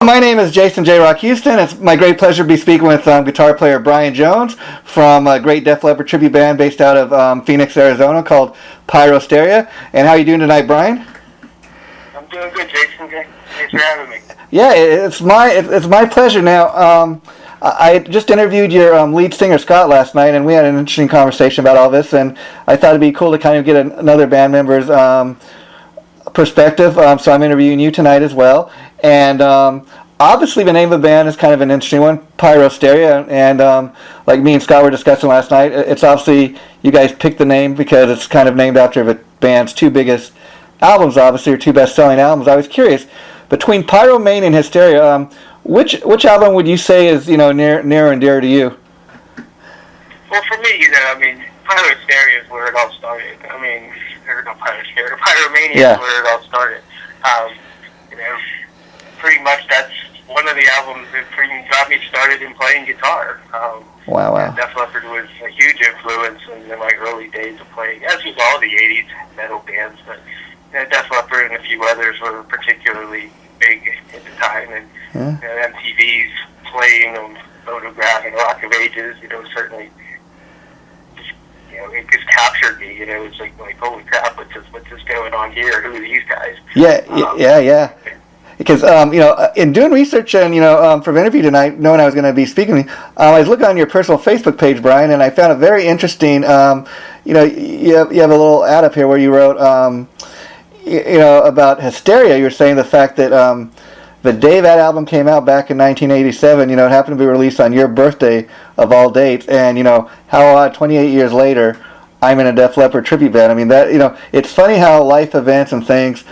My name is Jason JROCK Houston. It's my great pleasure to be speaking with guitar player Brian Jones from a great Def Leppard tribute band based out of Phoenix, Arizona called Pyrosteria. And how are you doing tonight, Brian? I'm doing good, Jason. Thanks for having me. Yeah, it's my pleasure. Now, I just interviewed your lead singer Scott last night, and we had an interesting conversation about all this. And I thought it'd be cool to kind of get another band member's perspective. So I'm interviewing you tonight as well. And obviously the name of the band is kind of an interesting one, Pyrosteria. And like me and Scott were discussing last night, it's obviously you guys picked the name because it's kind of named after the band's two biggest albums, obviously, or two best-selling albums. I was curious, between Pyromania and Hysteria, which album would you say is near and dear to you? Well, for me, Pyrosteria is where it all started. Pyromania is where it all started. Pretty much that's one of the albums that pretty much got me started in playing guitar. Wow. Def Leppard was a huge influence in my early days of playing, as was all the 80s metal bands, but Def Leppard and a few others were particularly big at the time, and MTV's playing on Photograph and Rock of Ages, certainly it just captured me. It was like holy crap, what's this going on here? Who are these guys? Yeah. Because in doing research and for the interview tonight, knowing I was going to be speaking to you, I was looking on your personal Facebook page, Brian, and I found it very interesting. You have a little ad up here where you wrote about Hysteria. You were saying the fact that the day that album came out back in 1987, it happened to be released on your birthday of all dates, and how odd, 28 years later, I'm in a Def Leppard tribute band. I mean, that it's funny how life events and things,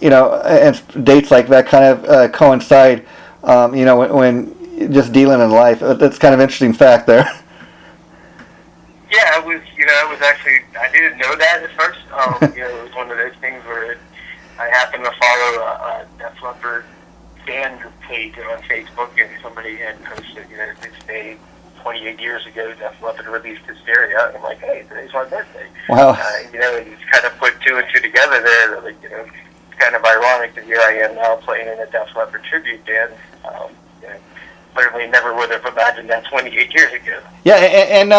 and dates like that kind of coincide, when just dealing in life. That's kind of interesting fact there. Yeah, it was actually, I didn't know that at first. It was one of those things where I happened to follow a Def Leppard fan page on Facebook, and somebody had posted, this day, 28 years ago, Def Leppard released Hysteria, and I'm like, hey, today's my birthday. Wow. And just kind of put two and two together there, it's kind of ironic that here I am now playing in a Def Leppard tribute band. Clearly never would have imagined that 28 years ago. Yeah, and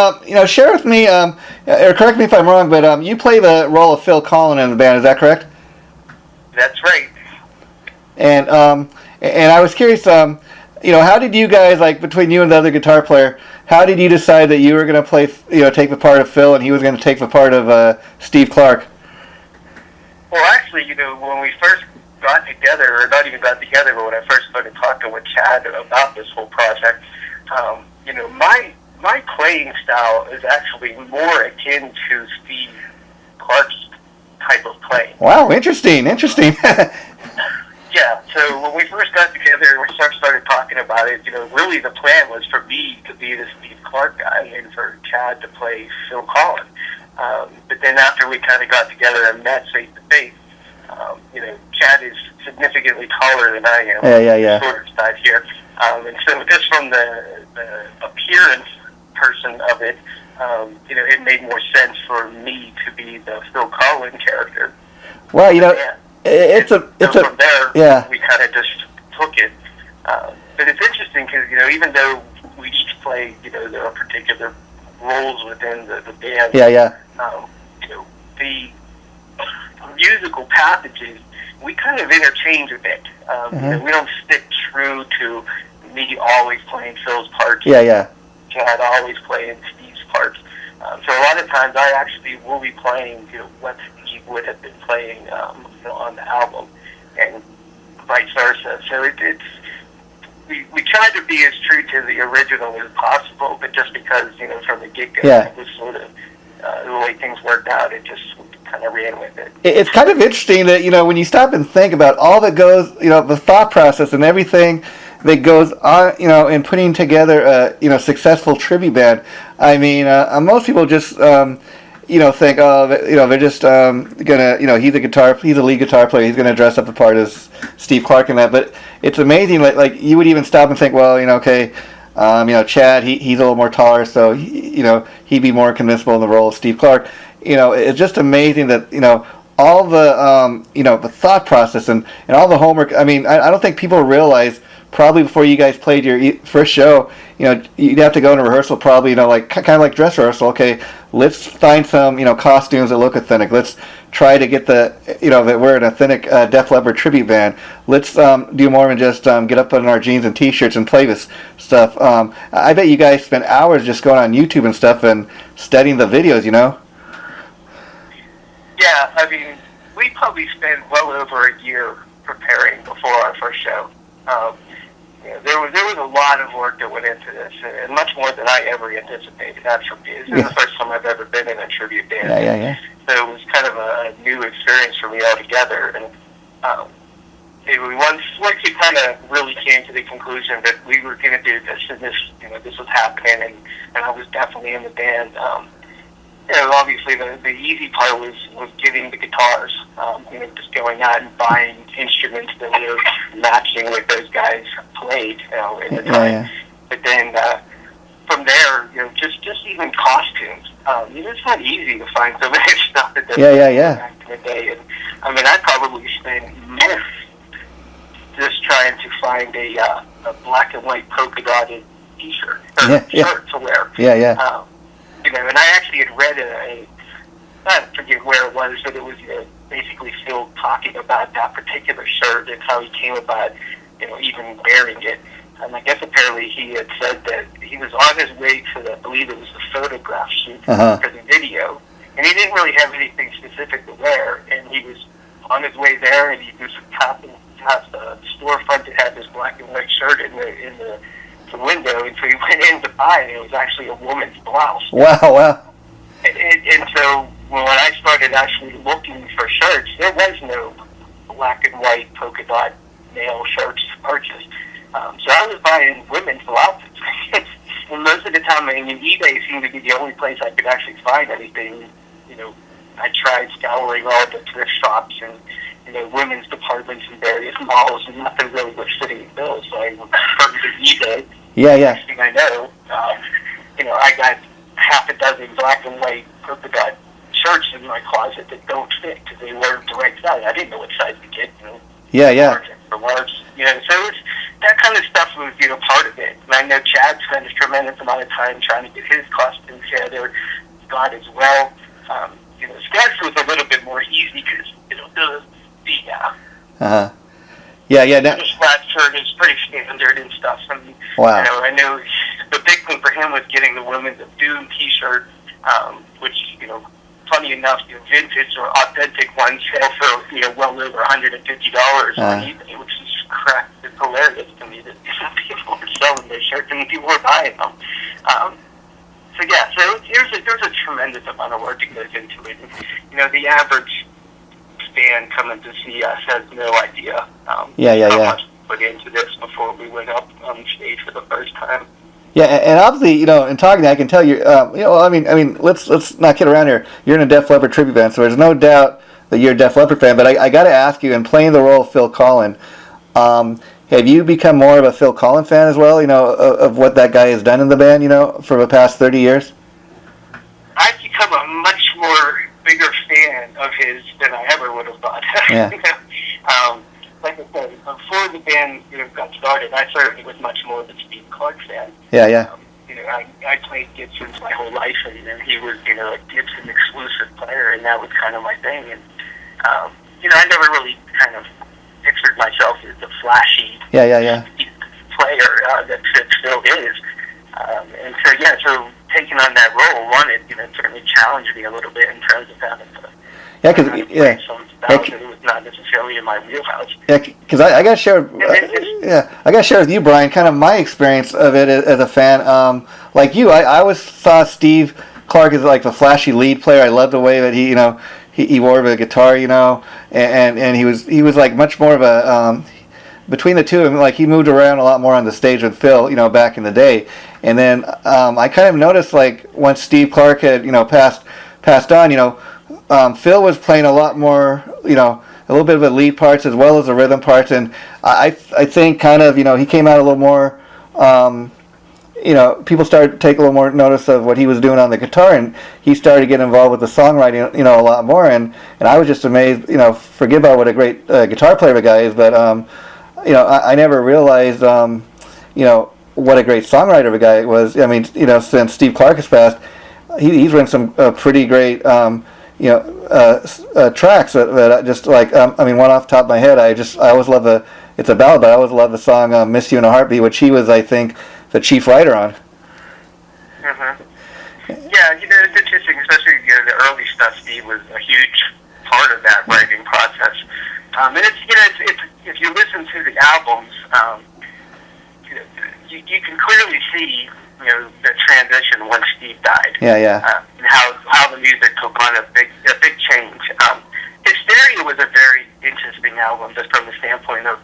share with me, or correct me if I'm wrong, but you play the role of Phil Collen in the band, is that correct? That's right. And I was curious, how did you guys, between you and the other guitar player, how did you decide that you were going to play, take the part of Phil and he was going to take the part of Steve Clark? Well, actually, when we first got together, or not even got together, but when I first started talking with Chad about this whole project, my playing style is actually more akin to Steve Clark's type of playing. Wow, interesting. Yeah, so when we first got together, we started talking about it, really the plan was for me to be the Steve Clark guy and for Chad to play Phil Collen. But then after we kind of got together and met face to face, Chad is significantly taller than I am. Yeah. Shorter side here. And so just from the appearance person of it, it made more sense for me to be the Phil Collen character. Well, from there, we kind of just took it. But it's interesting because, even though we each play, their particular roles within the band, the musical passages, we kind of interchange a bit. We don't stick true to me always playing Phil's parts. Chad always playing Steve's parts. So a lot of times I actually will be playing what Steve would have been playing on the album, and vice versa. So we tried to be as true to the original as possible, but just because from the get-go it was sort of the way things worked out, it just kind of ran with it. It's kind of interesting that when you stop and think about all that goes, the thought process and everything that goes on, in putting together a successful tribute band. I mean, most people just think, they're just gonna, he's a lead guitar player, he's gonna dress up the part as Steve Clark and that. But it's amazing, like you would even stop and think, well, Chad, he's a little more taller, so he'd be more convincible in the role of Steve Clark. It's just amazing that all the the thought process and all the homework. I mean, I don't think people realize probably before you guys played your first show, you'd have to go into rehearsal probably, like kind of like dress rehearsal. Okay, let's find some, costumes that look authentic. Let's try to get that we're an authentic Def Leppard tribute band. Let's do more than just get up in our jeans and t-shirts and play this stuff. I bet you guys spent hours just going on YouTube and stuff and studying the videos, Yeah, I mean, we probably spent well over a year preparing before our first show. There was a lot of work that went into this, and much more than I ever anticipated. That's for me. This is the first time I've ever been in a tribute band. Yeah. So it was kind of a new experience for me altogether. And once you kind of really came to the conclusion that we were going to do this, and this was happening, and I was definitely in the band. Obviously the easy part was getting the guitars. Just going out and buying instruments that were matching what those guys played, in the time. Yeah. But then from there, just even costumes. It's not easy to find so much stuff that back in the day. And I mean, I probably spent months just trying to find a black and white polka dotted T-shirt or shirt to wear. Yeah. And I actually had read I forget where it was, but it was basically Phil talking about that particular shirt and how he came about, even wearing it. And I guess apparently he had said that he was on his way to I believe it was the photograph shoot for the video, and he didn't really have anything specific to wear, and he was on his way there, and he was passing past the storefront that had this black and white shirt in the window, and so he went in to buy it, and it was actually a woman's blouse. Wow. And so when I started actually looking for shirts, there was no black and white polka dot male shirts to purchase. So I was buying women's outfits. And most of the time, eBay seemed to be the only place I could actually find anything. I tried scouring all the thrift shops and women's departments in various malls, and nothing really was fitting the bill. So I turned to eBay. Yeah. Next thing I know, I got half a dozen black and white polka dot shirts in my closet that don't fit because they weren't the right size. I didn't know what size to get. Yeah. For large, so it's that kind of stuff was part of it. And I know Chad spent a tremendous amount of time trying to get his costumes together. Scott as well. Scott's was a little bit more easy because the the flat shirt is pretty standard and stuff. And, wow. I know the big thing for him was getting the Women's of Doom T-shirt, which funny enough, vintage or authentic ones sell for well over $150 on eBay, which is crap. It's hilarious to me that people were selling their shirts and people were buying them. So there's a tremendous amount of work that goes into it. And, the average fan coming to see us has no idea how much we put into this before we went up on stage for the first time. Yeah, and obviously, in talking, I can tell you, let's not kid around here. You're in a Def Leppard tribute band, so there's no doubt that you're a Def Leppard fan. But I got to ask you, in playing the role of Phil Collen, have you become more of a Phil Collen fan as well? Of what that guy has done in the band, for the past 30 years. I've become a much more bigger fan of his than I ever would have thought. Yeah. Like I said, before the band got started, I certainly was much more of a Steve Clark fan. Yeah. I played Gibson's my whole life, and he was a Gibson exclusive player, and that was kind of my thing. And I never really kind of pictured myself as the flashy player that Phil is. And so taking on that role, it certainly challenged me a little bit in terms of having to. Yeah, because it was not necessarily in my wheelhouse. Yeah, because I got to share. I got to share with you, Brian, kind of my experience of it as a fan. Like you, I always saw Steve Clark as like the flashy lead player. I loved the way that he wore the guitar, and he was like much more of a. Between the two of them, like he moved around a lot more on the stage with Phil, back in the day. And then I kind of noticed, like once Steve Clark had passed on, Phil was playing a lot more, a little bit of the lead parts as well as the rhythm parts, and I think kind of, he came out a little more, people started to take a little more notice of what he was doing on the guitar, and he started to get involved with the songwriting, a lot more, and I was just amazed, forget about what a great guitar player the guy is, but I never realized, what a great songwriter of a guy was. I mean, since Steve Clark has passed, he's written some pretty great, tracks that I just like. One off the top of my head, I always love it's a ballad, but I always love the song "Miss You in a Heartbeat," which he was, I think, the chief writer on. Mm-hmm. Yeah, it's interesting, especially the early stuff. Steve was a huge part of that writing process. And it's if you listen to the albums, you can clearly see the transition once Steve died. And how the music took on a big change. Hysteria was a very interesting album, just from the standpoint of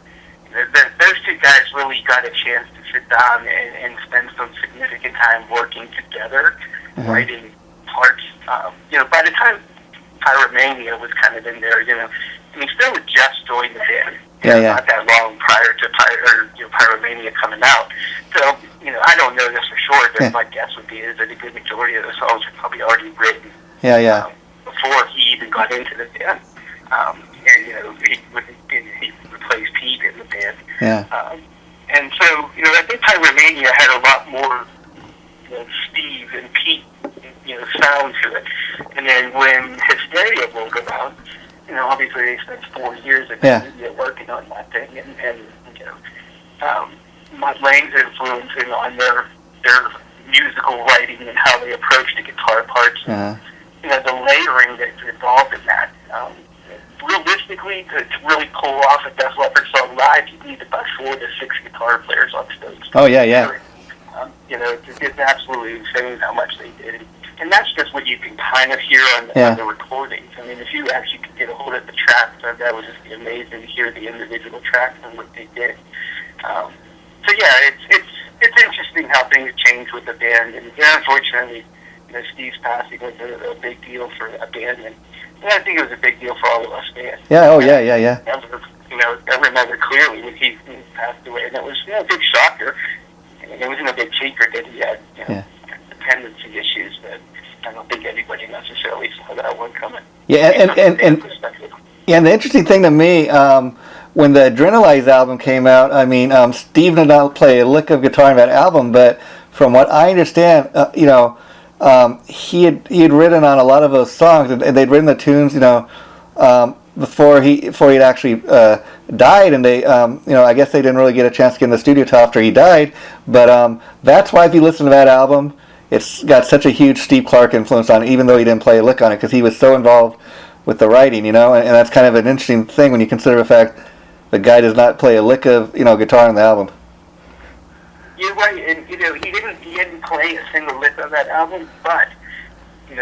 those two guys really got a chance to sit down and spend some significant time working together, writing parts. By the time Pyromania was kind of in there, Phil had just joined the band. Not that long prior to Pyromania coming out. So, I don't know this for sure, but my guess would be is that a good majority of the songs were probably already written before he even got into the band. He replaced Pete in the band. And so, I think Pyromania had a lot more Steve and Pete, sound to it. And then when Hysteria rolled around, obviously they spent 4 years working on that thing, and Mutt Lange's influencing on their musical writing and how they approach the guitar parts. The layering that's involved in that. Realistically, to really pull off a Def Leppard song live, you need about 4 to 6 guitar players on stage. Oh, yeah. It's absolutely insane how much they did. And that's just what you can kind of hear on the recordings. I mean, if you actually could get a hold of the tracks, that would just be amazing to hear the individual tracks and what they did. It's interesting how things change with the band. And unfortunately, Steve's passing was a big deal for a band, and I think it was a big deal for all of us fans. I remember clearly when he passed away, and it was a big shocker. And it wasn't a big secret that he had dependency issues, but I don't think anybody necessarily saw that one coming. And the interesting thing to me, when the Adrenalize album came out, Steve did not play a lick of guitar in that album, but from what I understand, he had written on a lot of those songs, and they'd written the tunes, before he'd actually died, and they, I guess they didn't really get a chance to get in the studio till after he died. But that's why if you listen to that album, it's got such a huge Steve Clark influence on it, even though he didn't play a lick on it, because he was so involved with the writing, and that's kind of an interesting thing when you consider the fact the guy does not play a lick of guitar on the album. You're right, and he didn't play a single lick on that album, but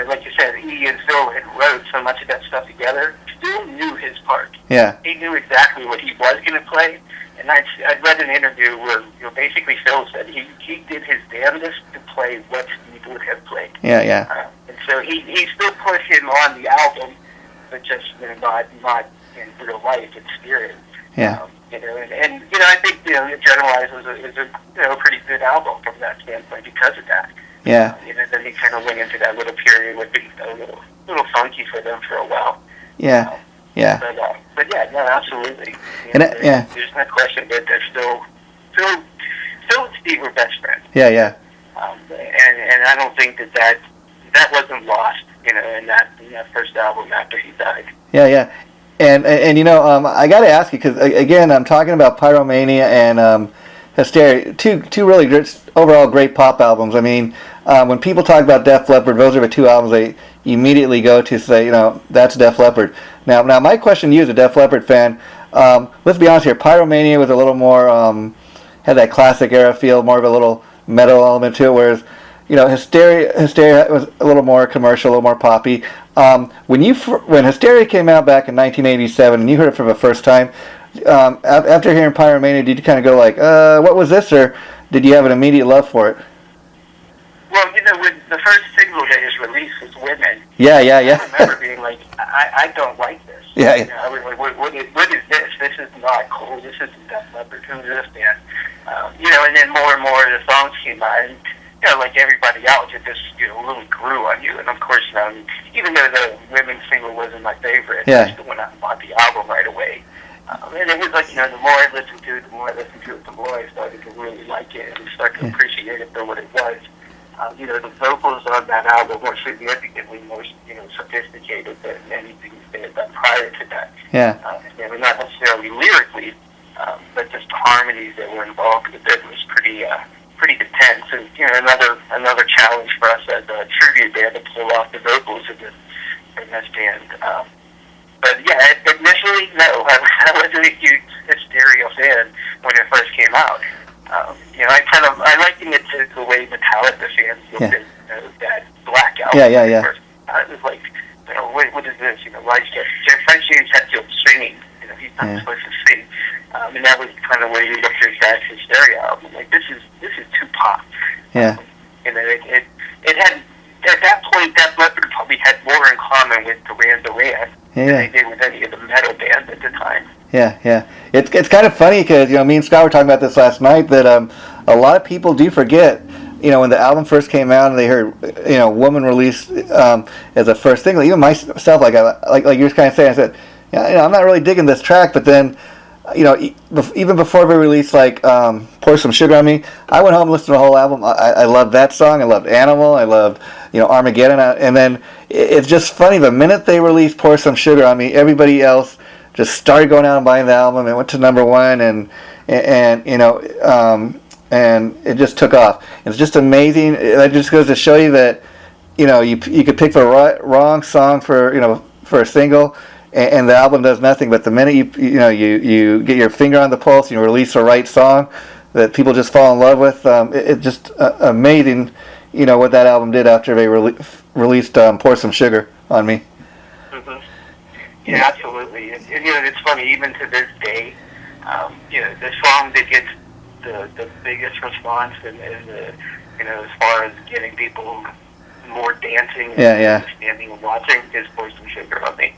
like you said, he and Phil had wrote so much of that stuff together. Phil knew his part. He knew exactly what he was going to play. And I read an interview where basically Phil said he did his damnedest to play what Steve would have played. And so he still put him on the album, but just not in real life and spirit. And I think Adrenalize is a pretty good album from that standpoint because of that. Then he kind of went into that little period with being a little funky for them for a while. But absolutely. There's no question that they're still Phil and Steve were best friends. And I don't think that wasn't lost, in that first album after he died. And I got to ask you, because again, I'm talking about Pyromania and Hysteria, two really great, overall great pop albums. I mean, when people talk about Def Leppard, those are the two albums they immediately go to say, that's Def Leppard. Now, my question to you as a Def Leppard fan, let's be honest here, Pyromania was a little more, had that classic era feel, more of a little metal element to it, whereas, Hysteria was a little more commercial, a little more poppy. When Hysteria came out back in 1987 and you heard it for the first time, after hearing Pyromania, did you kind of go like, what was this, or did you have an immediate love for it? Well, when the first single that is released was Women. I remember being like, I don't like this. I was like, what is this? This is not cool. This isn't Def Leppard. Who is this band? And then more and more of the songs came out, and like everybody else, it just really grew on you. And of course, even though the Women single wasn't my favorite, I still went out and bought the album right away. And it was like, the more I listened to it, the more I started to really like it and start to appreciate it for what it was. The vocals on that album were significantly more, sophisticated than anything they had done prior to that. Yeah. Not necessarily lyrically, but just the harmonies that were involved with it was pretty intense. And another challenge for us as a tribute band to pull off the vocals in this band. But yeah, initially, no, I wasn't a huge Hysteria fan when it first came out. I liken it to the way Metallica fans looked at that Black album. Yeah. First. It was like, what is this? Why is Jeff James Hetfield singing? He's not supposed to sing. And that was kind of where you looked at that Hysteria album. Like, this is too pop. Yeah. It had, at that point, Def Leppard probably had more in common with Duran Duran than they did with any of the metal bands at the time. Yeah. It's kind of funny because, me and Scott were talking about this last night, that a lot of people do forget, when the album first came out and they heard, Woman released as a first single. Even myself, like you were kind of saying, I said, I'm not really digging this track, but then, even before we released, like, Pour Some Sugar on Me, I went home and listened to the whole album. I loved that song. I loved Animal. I loved, Armageddon. And then it's just funny, the minute they released Pour Some Sugar on Me, everybody else just started going out and buying the album. It went to #1, and it just took off. It's just amazing. It just goes to show you that, you could pick the wrong song for a single, and the album does nothing. But the minute you get your finger on the pulse and you release the right song that people just fall in love with, it's just amazing, what that album did after they released Pour Some Sugar on Me. Mm-hmm. Yeah, absolutely. And it's funny, even to this day, the song that gets the biggest response and as far as getting people more dancing and standing and watching is Pour Some Sugar on Me.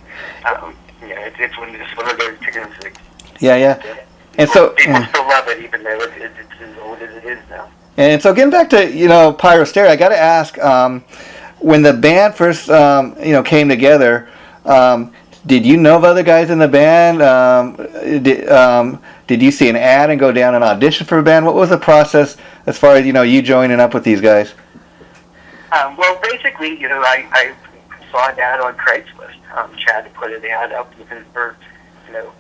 It's one of those tunes that and so people still love it, even though it's as old as it is now. And so getting back to Pyrosteria, I got to ask, when the band first came together, did you know of other guys in the band? Did you see an ad and go down and audition for a band? What was the process as far as you joining up with these guys? Well, basically, I saw an ad on Craigslist. Chad put an ad up looking for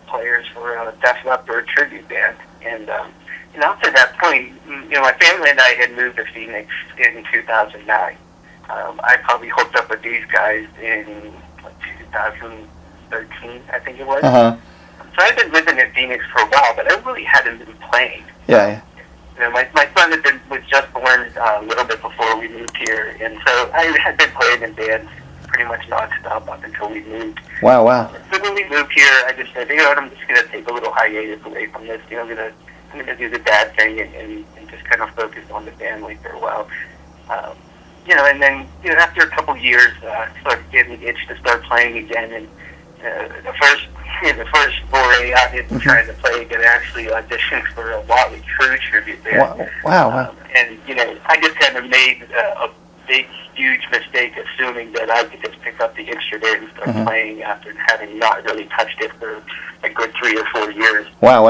players for a Def Leppard tribute band, and up to that point, my family and I had moved to Phoenix in 2009. I probably hooked up with these guys in 2013, I think it was. Uh-huh. So I've been living in Phoenix for a while, but I really hadn't been playing. Yeah. My son was just born a little bit before we moved here, and so I had been playing in bands pretty much nonstop up until we moved. Wow. So when we moved here, I just said, I'm just going to take a little hiatus away from this. I'm going to do the dad thing and just kind of focus on the family for a while. And then after a couple years, started getting the itch to start playing again. And the first foray out into trying to play again, actually auditioned for a Motley Crue tribute band. Wow. And I just kind of made a big, huge mistake assuming that I could just pick up the instrument and start playing after having not really touched it for a good 3 or 4 years. Wow.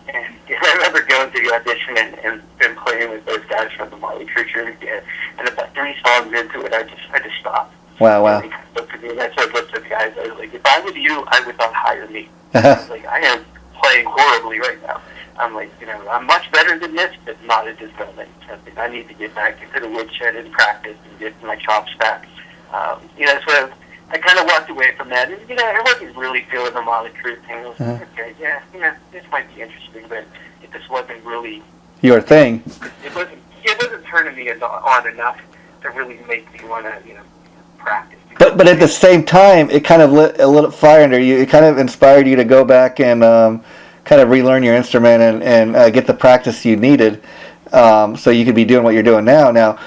And I remember going to the audition and been playing with those guys from the Motley Crue tribute band. And about 3 songs into it, I just stopped. Wow. And they looked at me and I said, looked at the guys, I was like, if I was you, I would not hire me. I was like, I am playing horribly right now. I'm like, I'm much better than this, but not at this moment. I need to get back into the woodshed and practice and get my chops back. So I kind of walked away from that. And, I wasn't really feeling the Motley Crue thing. I was like, okay, this might be interesting, but it just wasn't really your thing. It wasn't turning me on enough to really make me want to, practice. But at the same time, it kind of lit a little fire under you. It kind of inspired you to go back and kind of relearn your instrument and get the practice you needed, so you could be doing what you're doing now. Now,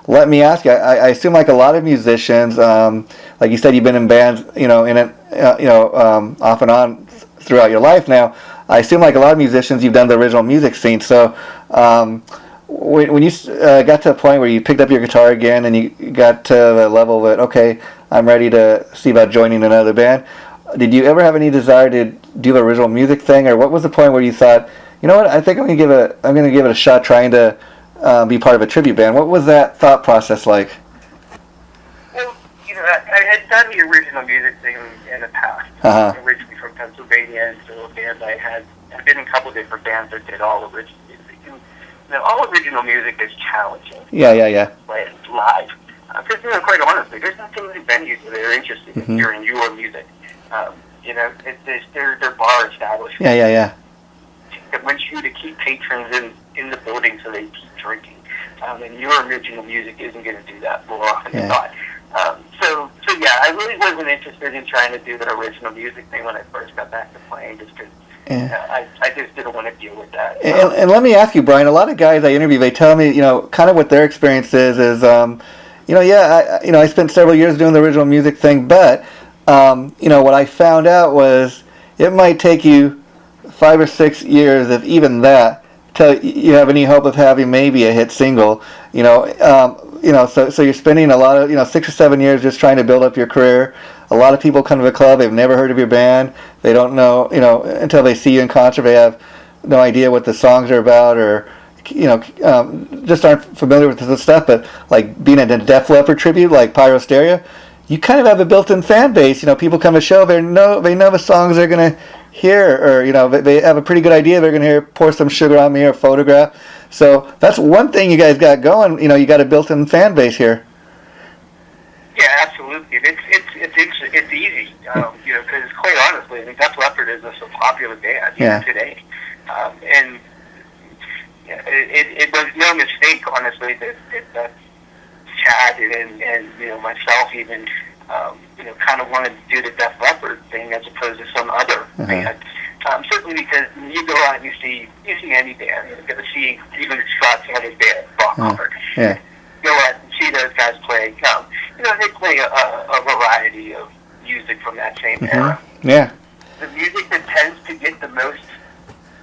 let me ask you. I assume, like a lot of musicians, like you said, you've been in bands, off and on throughout your life. Now, I assume, like a lot of musicians, you've done the original music scene. So, when you got to a point where you picked up your guitar again and you got to the level that, okay, I'm ready to see about joining another band, did you ever have any desire to do the original music thing, or what was the point where you thought, you know what, I think I'm gonna give it a shot trying to be part of a tribute band? What was that thought process like? Well, I had done the original music thing in the past. Originally from Pennsylvania, and so a band I've been in a couple of different bands that did all original music. And, all original music is challenging. Yeah. Play it live. Because, quite honestly, there's not too many venues that are interested in hearing your music. They're bar established. Yeah. It wants you to keep patrons in the building so they keep drinking. And your original music isn't going to do that more often than not. So I really wasn't interested in trying to do that original music thing when I first got back to playing, just because I just didn't want to deal with that. And let me ask you, Brian, a lot of guys I interview, they tell me, kind of what their experience is I spent several years doing the original music thing, but, what I found out was it might take you 5 or 6 years, if even that, till you have any hope of having maybe a hit single, so you're spending a lot of, 6 or 7 years just trying to build up your career. A lot of people come to the club, they've never heard of your band, they don't know, until they see you in concert, they have no idea what the songs are about, or, just aren't familiar with the stuff. But like being at a Def Leppard tribute, like Pyrosteria, you kind of have a built-in fan base. People come to a show, they know the songs they're going to hear, or, they have a pretty good idea they're going to hear Pour Some Sugar on Me or Photograph. So that's one thing you guys got going. You got a built-in fan base here. Yeah, absolutely. It's easy, because quite honestly, I mean, Def Leppard is a so popular band today, and it was no mistake, honestly, that Chad and myself even kind of wanted to do the Def Leppard thing as opposed to some other band. Certainly because when you go out and you see any band, you're going to see even Scott's other band, Rock Hard. Go out and see those guys play. They play a variety of music from that same era. Yeah. The music that tends to get the most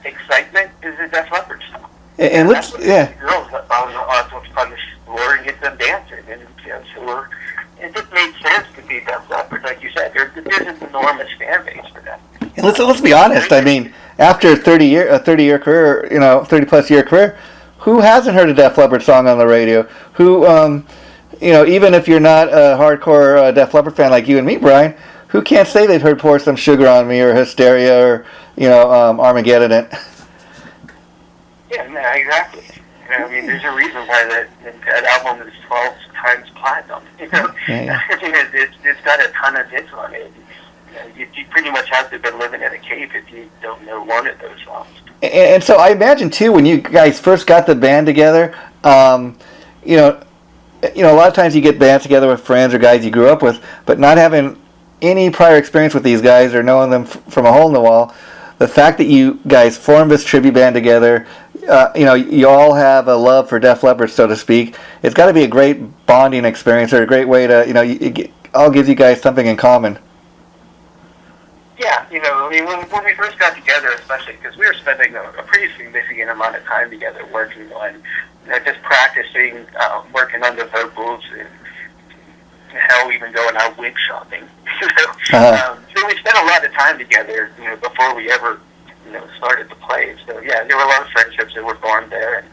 excitement is the Def Leppard song. And let's, the girls on the floor and get them dancing. And so it just made sense to be Def Leppard. Like you said, there's an enormous fan base for them. And let's be honest. I mean, after a 30-year career, 30-plus year career, who hasn't heard a Def Leppard song on the radio? Who, even if you're not a hardcore Def Leppard fan like you and me, Brian, who can't say they've heard Pour Some Sugar on Me or Hysteria or, Armageddon? Yeah, no, exactly. I mean, there's a reason why that album is 12 times platinum. Yeah. I mean, it's got a ton of hits on it. You pretty much have to have been living in a cave if you don't know one of those songs. And so I imagine too, when you guys first got the band together, a lot of times you get bands together with friends or guys you grew up with, but not having any prior experience with these guys or knowing them from a hole in the wall. The fact that you guys formed this tribute band together, you all have a love for Def Leppard, so to speak. It's got to be a great bonding experience, or a great way to, it all gives you guys something in common. Yeah, when we first got together, especially because we were spending a pretty significant amount of time together working on, just practicing, working on the vocals, and hell, even going out wig shopping. So we spent a lot of time together, before we ever, started to play. So yeah, there were a lot of friendships that were born there.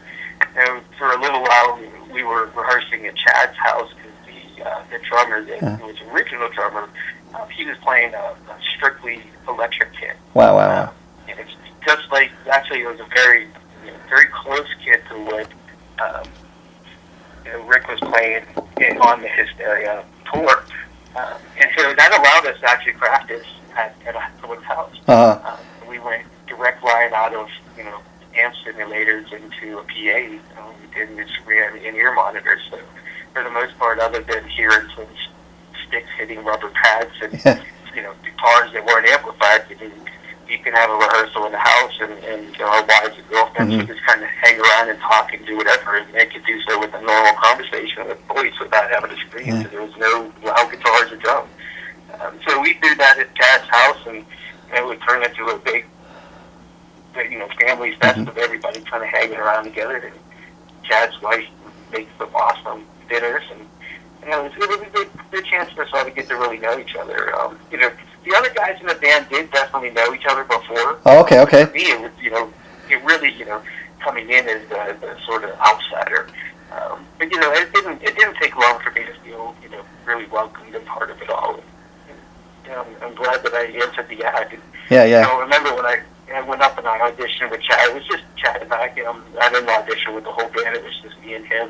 And for a little while, we were rehearsing at Chad's house because the drummer, who was the original drummer, he was playing a strictly electric kit. Wow. And it's just like, actually, it was a very, very close kit to what Rick was playing on the Hysteria tour. And so that allowed us to actually practice at someone's house. We went direct line out of, amp simulators into a PA, we had in-ear monitors. So for the most part, other than hearing some sticks hitting rubber pads and guitars that weren't amplified, you can have a rehearsal in the house, and our wives and girlfriends would just kind of hang around and talk and do whatever, and they could do so with a normal conversation with voice without having to scream. So there was no loud guitars or drums. So we did that at Chad's house, and it would turn into a big family fest of everybody kind of hanging around together. And Chad's wife makes some awesome dinners, and it was a good chance for us all to get to really know each other. the other guys in the band did definitely know each other before. Oh, okay. For me, it was, it really, coming in as the sort of outsider. But it didn't take long for me to feel, really welcomed and part of it all. And, I'm glad that I answered the ad. Yeah. I remember when I went up and I auditioned with Chad. It was just Chad and I. I didn't audition with the whole band. It was just me and him.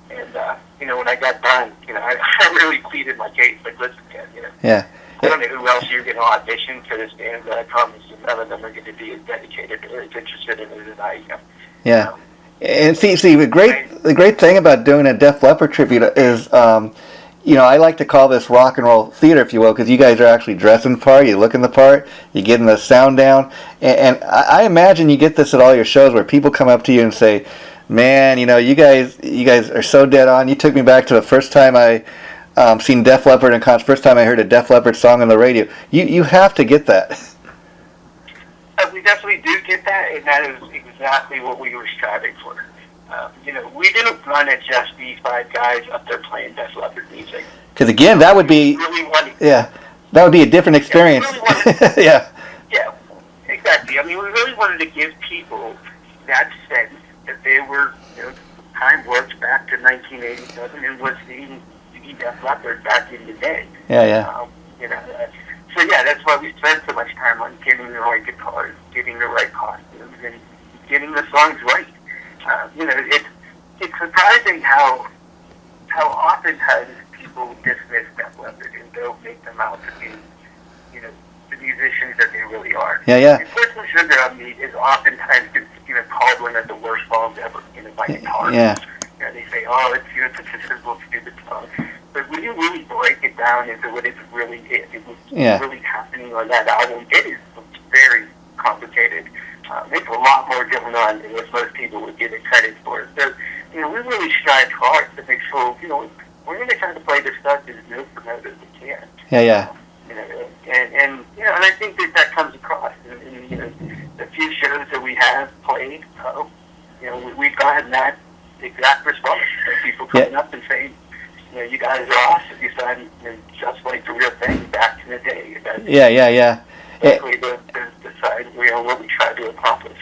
And when I got done, I really pleaded my case. Like, listen, Ken, Yeah. I don't know who else you're going to audition for this band, but I promise you, none of them are going to be as dedicated or as interested in it as I am. Yeah. And see, the great thing about doing a Def Leppard tribute is, I like to call this rock and roll theater, if you will, because you guys are actually dressing the part, you looking the part, you're getting the sound down, and I imagine you get this at all your shows where people come up to you and say, "Man, you guys are so dead on. You took me back to the first time I seen Def Leppard in concert, first time I heard a Def Leppard song on the radio." You have to get that. We definitely do get that, and that is exactly what we were striving for. We didn't run it just these 5 guys up there playing Def Leppard music. Because again, that would be that would be a different experience. Yeah, exactly. I mean, we really wanted to give people that sense that they were, time works back to 1987 and was seeing Def Leppard back in the day. Yeah. So that's why we spent so much time on getting the right guitars, getting the right costumes, and getting the songs right. It's surprising how oftentimes people dismiss Def Leppard and don't make them out to be, the musicians that they really are. Yeah. And Porcelain Sugar on Me is oftentimes called one of the worst songs ever by guitar. Yeah. They say, oh, it's such a simple, stupid song. But when you really break it down into what it really is, really happening on that album, it is very complicated. There's a lot more going on than what most people would give it credit for. So, we really strive hard to make sure, we're going to try to play this stuff as note for note as we can. Yeah. And I think that comes across in the few shows that we have played. We've gotten that exact response. People coming up and saying, you guys are awesome. You sound just like the real thing back in the day. Yeah. Basically, the side what we try to accomplish.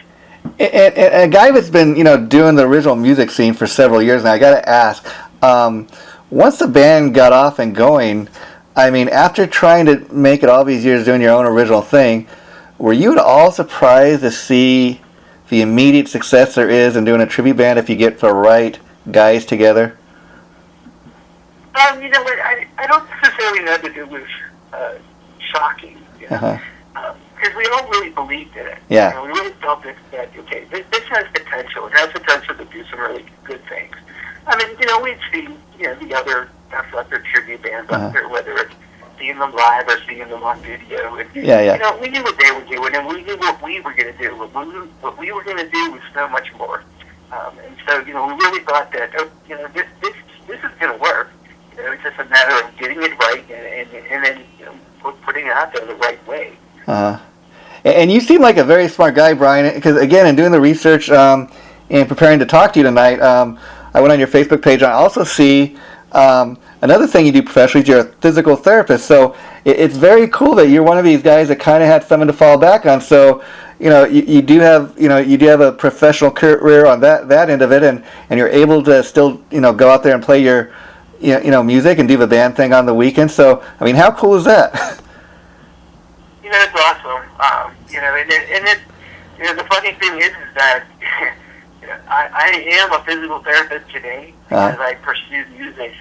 And a guy that's been, doing the original music scene for several years now, I got to ask, once the band got off and going, I mean, after trying to make it all these years doing your own original thing, were you at all surprised to see the immediate success there is in doing a tribute band if you get the right guys together? I don't necessarily know that it was shocking. Because we all really believed in it. Yeah. We really felt that okay, this has potential. It has potential to do some really good things. I mean, we'd seen, the other Def Leppard tribute bands up there, whether it's seeing them live or seeing them on video. And, we knew what they were doing, and we knew what we were going to do. What we were going to do was so much more. And so, we really thought that, this is going to work. It's just a matter of getting it right and then, putting it out there the right way. And you seem like a very smart guy, Brian, because again, in doing the research and preparing to talk to you tonight, I went on your Facebook page and I also see another thing you do professionally is you're a physical therapist. So it's very cool that you're one of these guys that kind of had something to fall back on. So you do have a professional career on that end of it, and you're able to still go out there and play your music and do the band thing on the weekend. So I mean, how cool is that? It's awesome. The funny thing is that I am a physical therapist today because I pursued music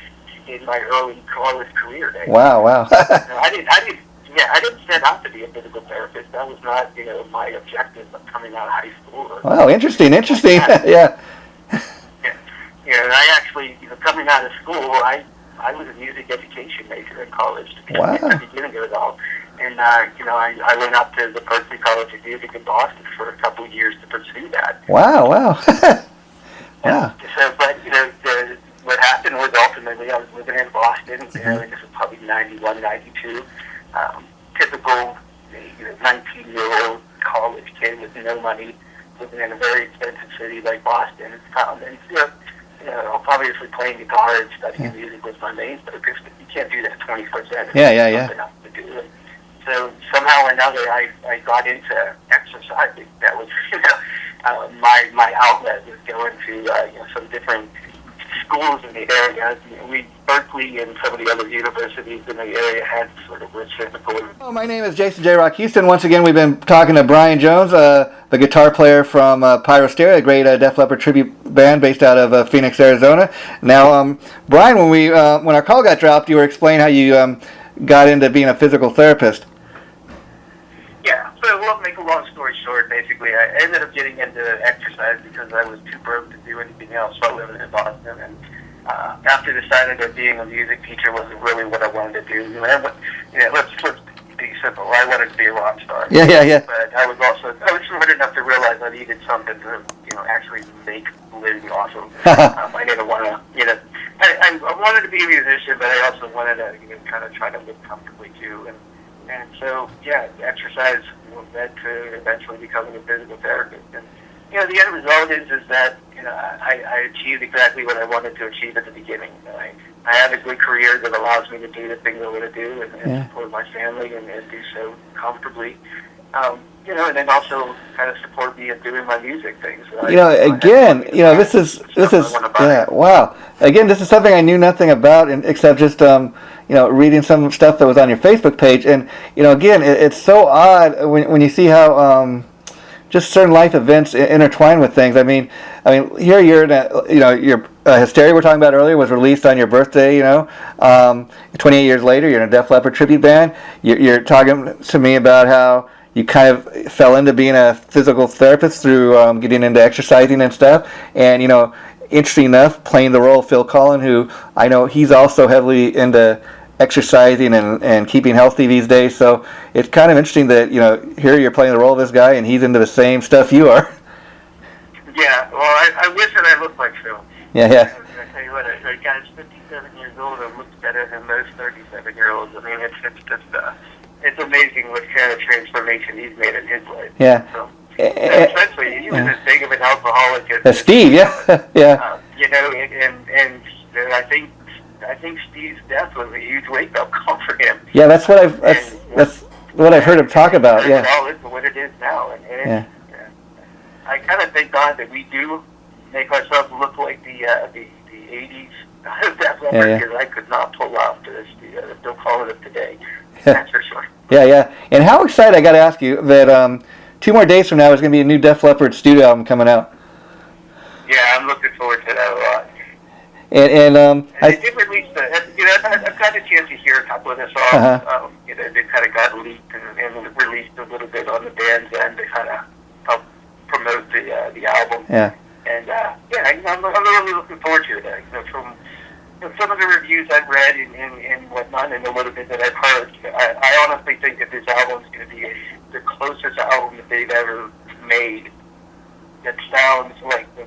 in my early college career days. Wow. I didn't set out to be a physical therapist. That was not, my objective of coming out of high school. Wow, interesting. Yeah. And I actually, coming out of school, I was a music education major in college at the beginning of it all. And, I went up to the Berklee College of Music in Boston for a couple of years to pursue that. Wow. Wow. So, but, what happened was ultimately I was living in Boston, and this was probably 91, 92. Typical, 19-year-old college kid with no money, living in a very expensive city like Boston. And, obviously playing guitar and studying music was my main focus, but you can't do that 24/7. Yeah. To do it. so somehow or another, I got into exercising. That was, my outlet was going to some different schools in the area. Berkeley and some of the other universities in the area had sort of reciprocal. Oh, my name is Jason JROCK Houston. Once again, we've been talking to Brian Jones, the guitar player from Pyrosteria, a great Def Leppard tribute band based out of Phoenix, Arizona. Now, Brian, when our call got dropped, you were explaining how you got into being a physical therapist. Yeah, so we'll make a long story short. Basically, I ended up getting into exercise because I was too broke to do anything else while living in Boston, and after deciding that being a music teacher wasn't really what I wanted to do, let's be simple. I wanted to be a rock star. Yeah. But I was smart enough to realize I needed something to, actually make a living off of. I didn't want to, I wanted to be a musician, but I also wanted to, kind of try to live comfortably too. And so, exercise led to eventually becoming a physical therapist. And, the end result is that, I achieved exactly what I wanted to achieve at the beginning. I have a good career that allows me to do the things I want to do and support my family and do so comfortably. And then also kind of support me in doing my music things. This is wow. Again, this is something I knew nothing about, except just reading some stuff that was on your Facebook page, and again, it's so odd when you see how just certain life events intertwine with things. I mean, here you're in your Hysteria we're talking about earlier was released on your birthday. 28 years later, you're in a Def Leppard tribute band. You're talking to me about how you kind of fell into being a physical therapist through getting into exercising and stuff. And interesting enough, playing the role of Phil Collin, who I know he's also heavily into exercising and keeping healthy these days. So it's kind of interesting that here you're playing the role of this guy and he's into the same stuff you are. Yeah, well, I wish that I looked like Phil. Yeah. I tell you what, a guy's 57 years old and looks better than most 37-year-olds. I mean, it's just it's amazing what kind of transformation he's made in his life. Yeah. So, essentially, he was as big of an alcoholic as Steve. Yeah. And I think Steve's death was a huge wake-up call for him. Yeah, that's what I've heard him talk about. Yeah. It all is what it is now, and I kind of thank God that we do make ourselves look like the 80s Def Leppard, because I could not pull off this. Don't call it today. That's for sure. Yeah. And how excited, I got to ask you, that 2 more days from now is going to be a new Def Leppard studio album coming out. Yeah, I'm looking forward to that a lot. And I did release I've got a chance to hear a couple of the songs. They kind of got leaked and released a little bit on the band's end to kind of help promote the album. Yeah. And I'm really looking forward to it. From some of the reviews I've read and whatnot, and a little bit that I've heard, I honestly think that this album is going to be the closest album that they've ever made that sounds like the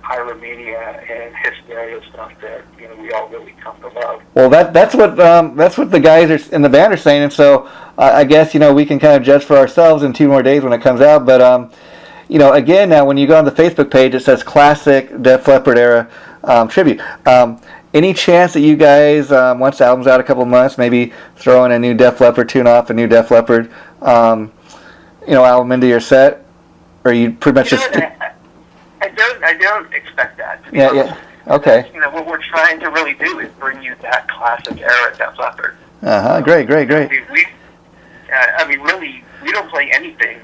Pyromania and Hysteria stuff that we all really come to love. Well, that's what the guys in the band are saying, and so I guess we can kind of judge for ourselves in 2 more days when it comes out. But again, now when you go on the Facebook page, it says classic Def Leppard era tribute. Any chance that you guys, once the album's out a couple months, maybe throw in a new Def Leppard tune off, a new Def Leppard album into your set, or you pretty much just? I don't expect that. Yeah. Okay. What we're trying to really do is bring you that classic era Def Leppard. Great. Really, we don't play anything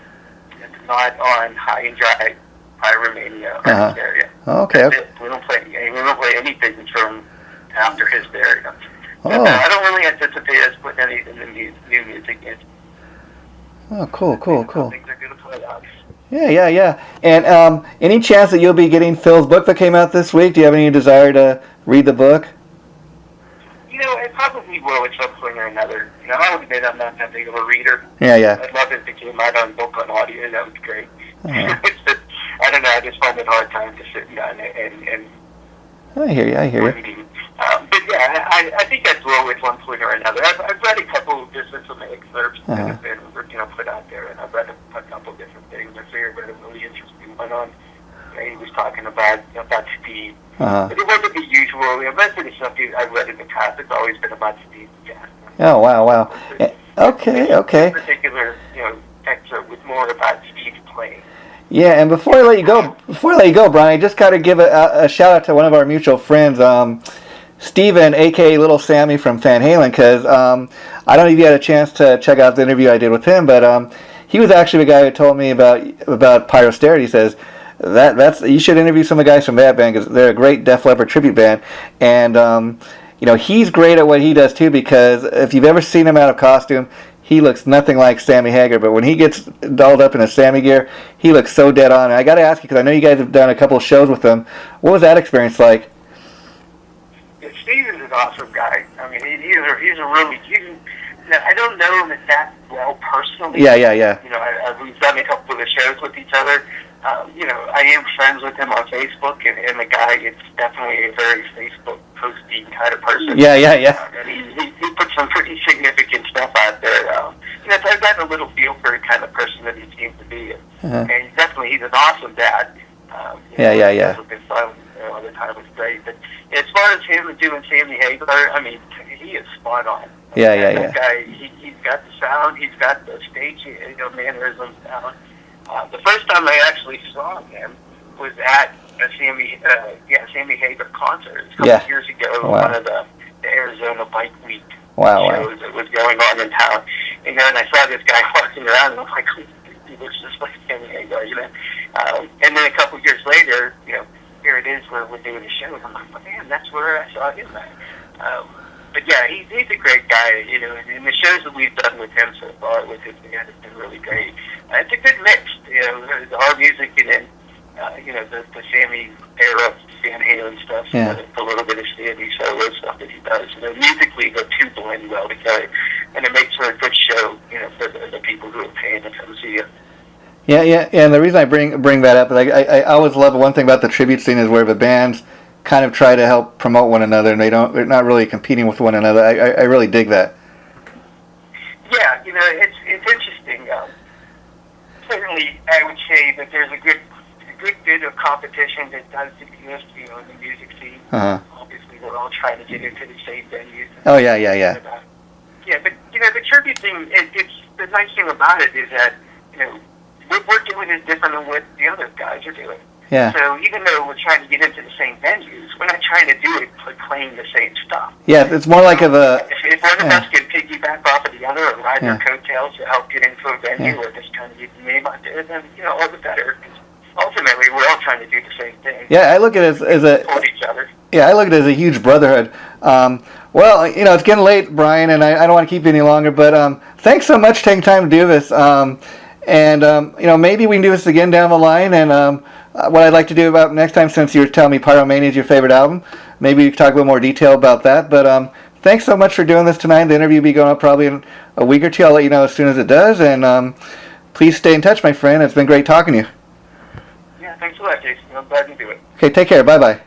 that's not on High and Dry, Pyromania, or Hysteria. Okay. We don't play anything from after Hysteria. Oh. I don't really anticipate us putting any of the new music in. Oh, cool. Things are going to play out. Yeah. And any chance that you'll be getting Phil's book that came out this week? Do you have any desire to read the book? I probably will at some point or another. I'll admit I'm not that big of a reader. Yeah. I'd love if it came out on book on audio. That would be great. It's just, I don't know. I just find it hard time to sit down and I hear you. Reading. But yeah, I think that's will at one point or another. I've read a couple just some excerpts that have been put out there, and I've read a couple different things. I read a really interesting one on. He was talking about speed. But it wasn't the usual. Most of the stuff I've read in the past, it's always been about speed. Yeah. Oh, wow. Okay. This particular, excerpt was more about Steve playing. Yeah, and before I let you go, Brian, I just got to give a shout out to one of our mutual friends, Steven, aka Little Sammy from Van Halen, because I don't know if you had a chance to check out the interview I did with him, but he was actually the guy who told me about Pyrosteria. He says that's you should interview some of the guys from that band because they're a great Def Leppard tribute band, and he's great at what he does too, because if you've ever seen him out of costume, he looks nothing like Sammy Hagar, but when he gets dolled up in a Sammy gear, he looks so dead on. And I got to ask you, because I know you guys have done a couple of shows with him, what was that experience like? Steve is an awesome guy. I mean, he's a really, I don't know him that well personally. Yeah. We've done a couple of the shows with each other. I am friends with him on Facebook, and the guy is definitely a very Facebook posting kind of person. Yeah. And he puts some pretty significant stuff out there. I've gotten a little feel for the kind of person that he seems to be. And definitely, he's an awesome dad. Yeah. It's been fun. All the time was great. But as far as him doing Sammy Hagar, I mean, he is spot on. Yeah. That guy, he's got the sound, he's got the stage, mannerisms down. The first time I actually saw him was at a Sammy Hagar concert a couple years ago. Wow. One of the Arizona Bike Week shows that was going on in town. And then I saw this guy walking around, and I'm like, he looks just like Sammy Hagar, And then a couple years later, here it is where we're doing a show, and I'm like, man, that's where I saw him at. But yeah, he's a great guy, and the shows that we've done with him so far with his band have been really great. It's a good mix, our music and then, the Sammy era Van Halen stuff, a little bit of Sammy solo stuff that he does. Musically, the two blend well together, and it makes for a good show, for the people who are paying to come see it. Yeah, and the reason I bring that up is I always love one thing about the tribute scene is where the bands kind of try to help promote one another, and they're not really competing with one another. I really dig that. Yeah, it's interesting. Certainly, I would say that there's a good bit of competition that does exist, in the music scene. Obviously, we're all trying to get into the same venues. Oh yeah. Yeah, but the tribute thing, it's the nice thing about it is that we're doing it different than what the other guys are doing. Yeah. So even though we're trying to get into the same venues, we're not trying to do it by playing the same stuff. Yeah, it's more like if one of us can piggyback off of the other or ride their coattails to help get into a venue or just kind of get the name out there, then all the better. Ultimately, we're all trying to do the same thing. Yeah, I look at it as a support each other. Yeah, I look at it as a huge brotherhood. Well, it's getting late, Brian, and I don't want to keep you any longer. But thanks so much for taking time to do this. Maybe we can do this again down the line. And what I'd like to do about next time, since you're telling me Pyromania is your favorite album, maybe you can talk a little more detail about that. But thanks so much for doing this tonight. The interview will be going up probably in a week or two. I'll let you know as soon as it does. And please stay in touch, my friend. It's been great talking to you. Yeah, thanks a lot, Jason. I'm glad to do it. Okay, take care. Bye-bye.